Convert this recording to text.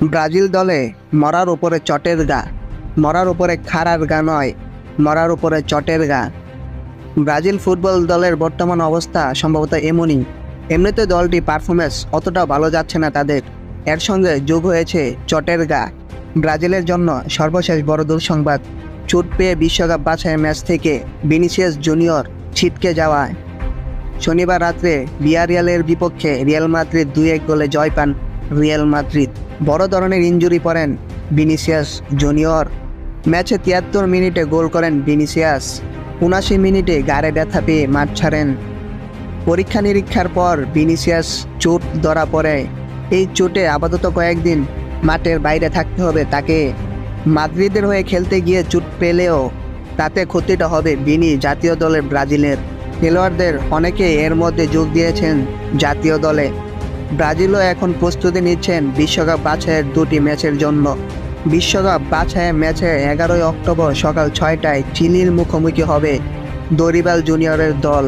Brazil দলে মরার উপরে চটের গা, মরার উপরে খাড়ার গা নয়, মরার উপরে চটের গা। ব্রাজিল ফুটবল দলের বর্তমান অবস্থা সম্ভবত এমনই। এমনিতে দলটি পারফরমেন্স অতটাও ভালো যাচ্ছে না তাদের, এর সঙ্গে যোগ হয়েছে চটের গা। ব্রাজিলের জন্য সর্বশেষ বড় দুঃসংবাদ, চোট পেয়ে বিশ্বকাপ বাছাইয়ের ম্যাচ থেকে ভিনিসিয়াস জুনিয়র ছিটকে যাওয়ায় শনিবার রাত্রে ভিয়ারিয়ালের বিপক্ষে রিয়াল মাদ্রিদ 2-1 গোলে জয় পান রিয়াল মাদ্রিদ। বড় ধরনের ইনজুরি পড়েন ভিনিসিয়াস জুনিয়র। ম্যাচে 73 মিনিটে গোল করেন ভিনিসিয়াস, 79 মিনিটে গাড়ে ব্যথা পেয়ে মাঠ ছাড়েন। পরীক্ষা নিরীক্ষার পর ভিনিসিয়াস চোট ধরা পড়ে। এই চোটে আপাতত কয়েকদিন মাঠের বাইরে থাকতে হবে তাকে। মাদ্রিদের হয়ে খেলতে গিয়ে চোট পেলেও তাতে ক্ষতিটা হবে ভিনি জাতীয় দলের ব্রাজিলের খেলোয়াড়দের অনেকে এর মধ্যে যোগ দিয়েছেন জাতীয় দলে। ব্রাজিলও এখন প্রস্তুতি নিচ্ছেন বিশ্বকাপ বাছাইয়ের 2টি ম্যাচের জন্য। বিশ্বকাপ বাছাইয়ের ম্যাচে 11 অক্টোবর সকাল 6টায় চিলির মুখোমুখি হবে দরিবাল জুনিয়রের দল।